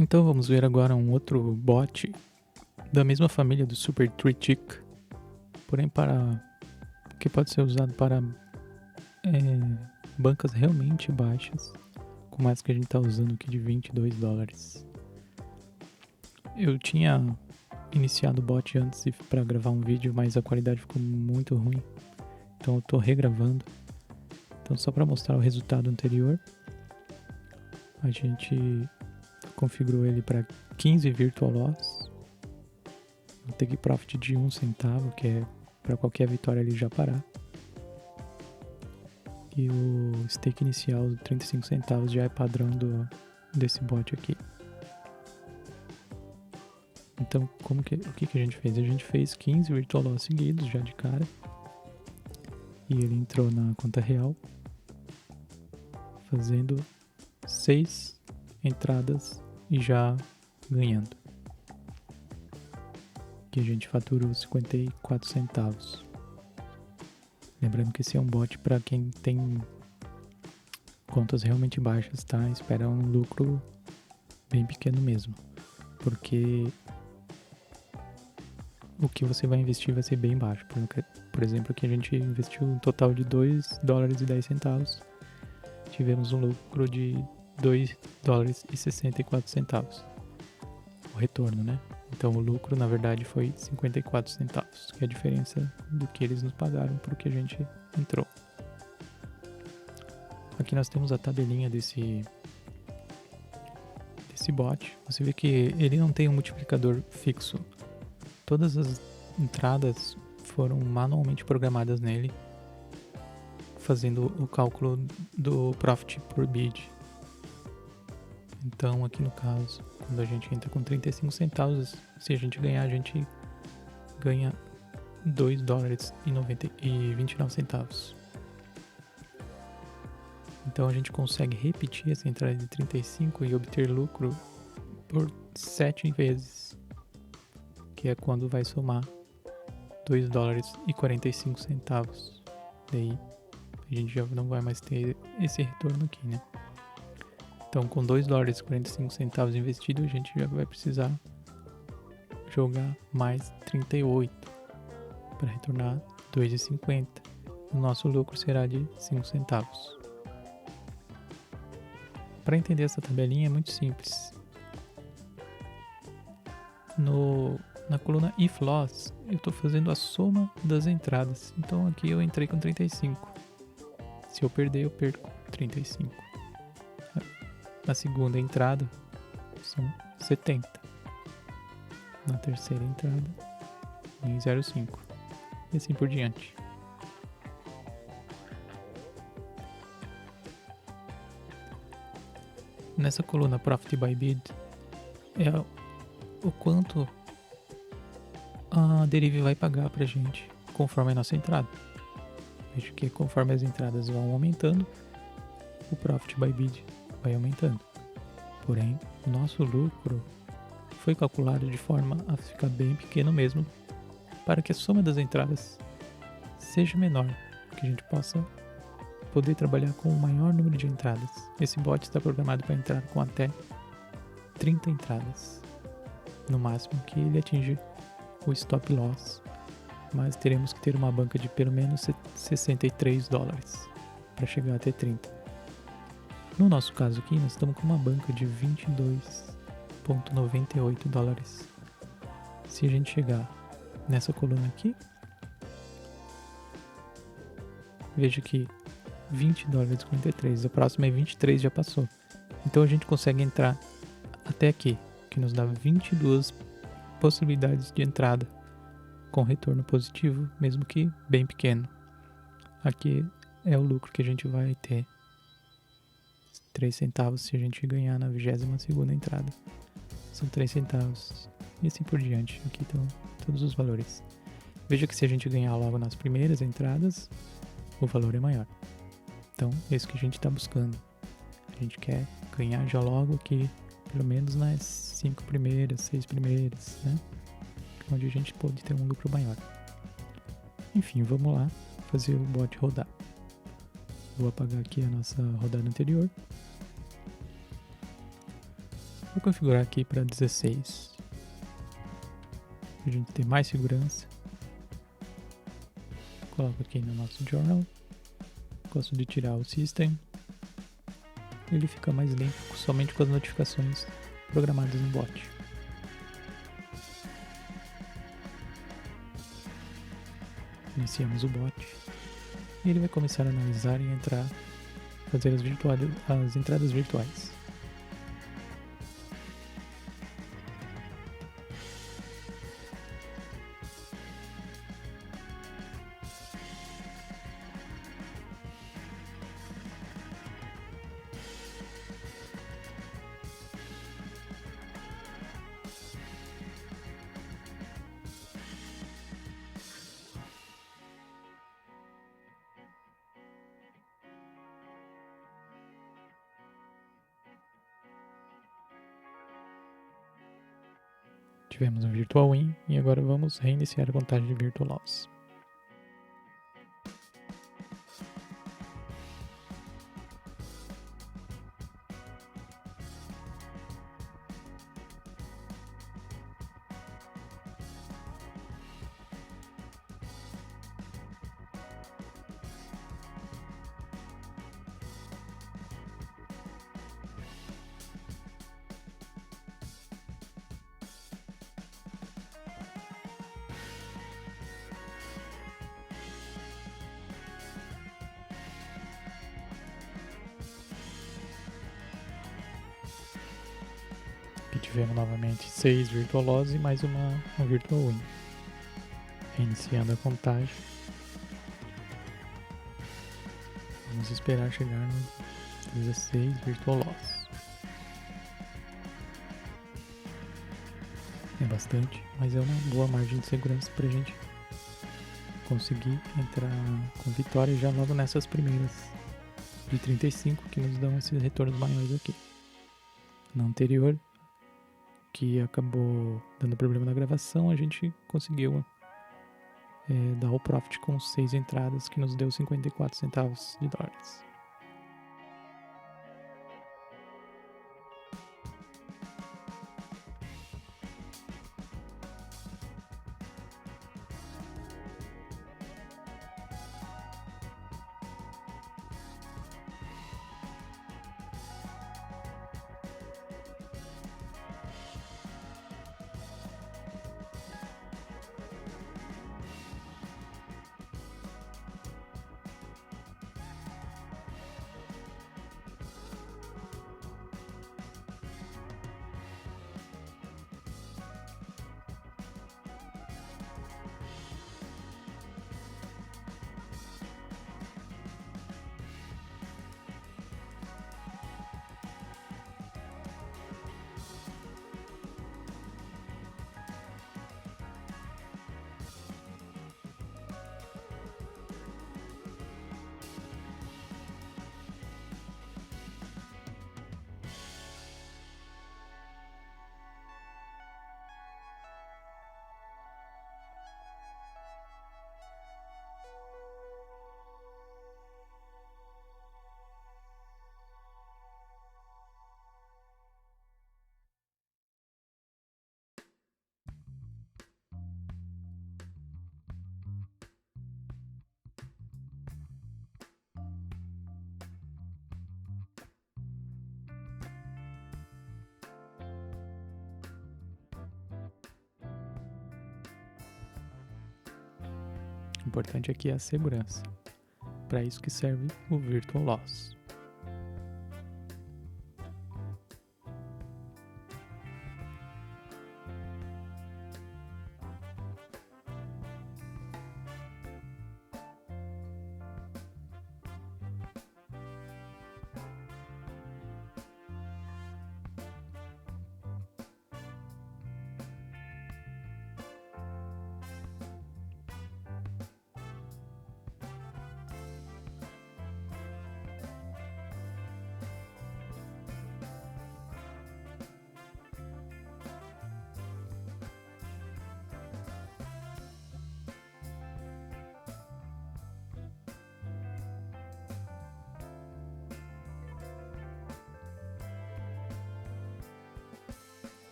Então vamos ver agora um outro bot da mesma família do Super Trick, porém que pode ser usado para bancas realmente baixas, como essa que a gente está usando aqui de $22. Eu tinha iniciado o bot antes para gravar um vídeo, mas a qualidade ficou muito ruim, então eu estou regravando. Então só para mostrar o resultado anterior, a gente configurou ele para 15 Virtual Loss, um take profit de 1 centavo, que é para qualquer vitória ele já parar, e o stake inicial de 35 centavos já é padrão desse bot aqui. Então o que a gente fez? A gente fez 15 Virtual Loss seguidos já de cara, e ele entrou na conta real fazendo 6 entradas e já ganhando. Aqui a gente faturou 54 centavos. Lembrando que esse é um bot para quem tem contas realmente baixas, tá? Espera um lucro bem pequeno mesmo, porque o que você vai investir vai ser bem baixo. Por exemplo, aqui a gente investiu um total de $2,10. Tivemos um lucro de $2,64. O retorno, né? Então o lucro na verdade foi 54 centavos, que é a diferença do que eles nos pagaram por que a gente entrou. Aqui nós temos a tabelinha desse bot. Você vê que ele não tem um multiplicador fixo. Todas as entradas foram manualmente programadas nele, fazendo o cálculo do profit por bid. Então aqui no caso, quando a gente entra com 35 centavos, se a gente ganhar, a gente ganha $2,29. Então a gente consegue repetir essa entrada de 35 e obter lucro por 7 vezes, que é quando vai somar $2,45. Daí a gente já não vai mais ter esse retorno aqui, né? Então com $2,45 investido, a gente já vai precisar jogar mais 38 para retornar $2,50. O nosso lucro será de 5 centavos. Para entender essa tabelinha é muito simples. Na coluna If Loss, eu estou fazendo a soma das entradas. Então aqui eu entrei com 35. Se eu perder, eu perco 35. Na segunda entrada são 70. Na terceira entrada, em 0,5. E assim por diante. Nessa coluna Profit by Bid é o quanto a Derive vai pagar pra gente conforme a nossa entrada. Veja que conforme as entradas vão aumentando, o Profit by Bid vai aumentando. Porém, o nosso lucro foi calculado de forma a ficar bem pequeno mesmo, para que a soma das entradas seja menor, que a gente possa poder trabalhar com o maior número de entradas. Esse bot está programado para entrar com até 30 entradas, no máximo que ele atinge o stop loss, mas teremos que ter uma banca de pelo menos $63 para chegar até 30. No nosso caso aqui, nós estamos com uma banca de $22,98. Se a gente chegar nessa coluna aqui, veja que $20,53, a próxima é 23, já passou. Então a gente consegue entrar até aqui, que nos dá 22 possibilidades de entrada com retorno positivo, mesmo que bem pequeno. Aqui é o lucro que a gente vai ter, 3 centavos se a gente ganhar na 22ª entrada. São 3 centavos e assim por diante. Aqui estão todos os valores. Veja que se a gente ganhar logo nas primeiras entradas, o valor é maior. Então, é isso que a gente está buscando. A gente quer ganhar já logo aqui, pelo menos nas 5 primeiras, 6 primeiras, né? Onde a gente pode ter um lucro maior. Enfim, vamos lá fazer o bot rodar. Vou apagar aqui a nossa rodada anterior. Vou configurar aqui para 16. Para a gente ter mais segurança. Coloco aqui no nosso journal. Gosto de tirar o system. Ele fica mais limpo somente com as notificações programadas no bot. Iniciamos o bot. E ele vai começar a analisar e fazer as entradas virtuais. Tivemos um Virtual Win e agora vamos reiniciar a contagem de Virtual Loss. Aqui tivemos novamente 6 Virtual Loss e mais um Virtual Win. Reiniciando a contagem. Vamos esperar chegar no 16 Virtual Loss. É bastante, mas é uma boa margem de segurança para a gente conseguir entrar com vitória já logo nessas primeiras de 35 que nos dão esses retornos maiores aqui. Na anterior, que acabou dando problema na gravação, a gente conseguiu dar o profit com 6 entradas, que nos deu 54 centavos de dólares. O importante aqui é a segurança. Para isso que serve o Virtual Loss.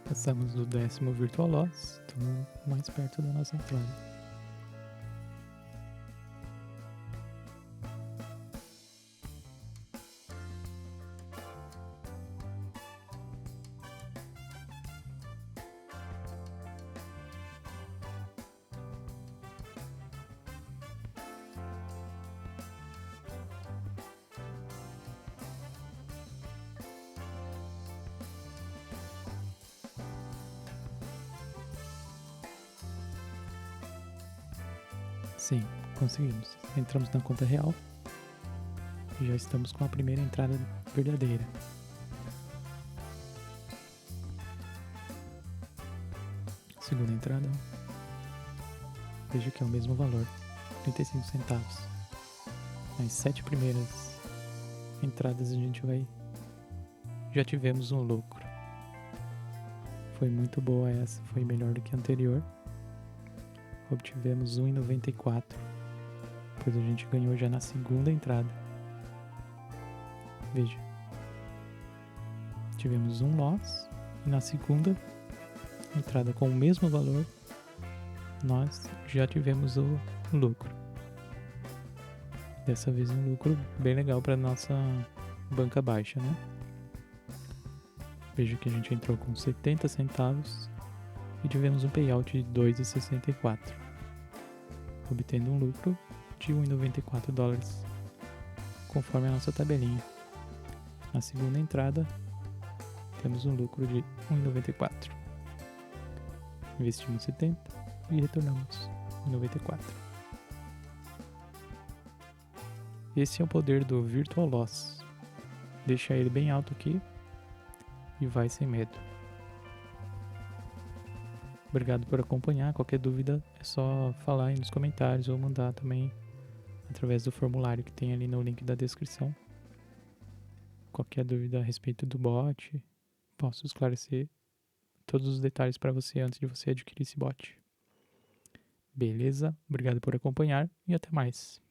Passamos do 10º Virtual Loss, estamos mais perto da nossa entrada. Sim, conseguimos. Entramos na conta real e já estamos com a primeira entrada verdadeira. Segunda entrada, veja que é o mesmo valor, 35 centavos. Nas 7 primeiras entradas a gente já tivemos um lucro. Foi muito boa essa, foi melhor do que a anterior. Obtivemos 1,94, pois a gente ganhou já na segunda entrada. Veja, tivemos um loss e na segunda entrada com o mesmo valor nós já tivemos o lucro. Dessa vez um lucro bem legal para nossa banca baixa, né? Veja que a gente entrou com 70 centavos e tivemos um payout de 2,64, obtendo um lucro de 1,94 dólares, conforme a nossa tabelinha. Na segunda entrada, temos um lucro de 1,94. Investimos 70 e retornamos 1,94. Esse é o poder do Virtual Loss. Deixa ele bem alto aqui e vai sem medo. Obrigado por acompanhar. Qualquer dúvida é só falar aí nos comentários ou mandar também através do formulário que tem ali no link da descrição. Qualquer dúvida a respeito do bot, posso esclarecer todos os detalhes para você antes de você adquirir esse bot. Beleza? Obrigado por acompanhar e até mais.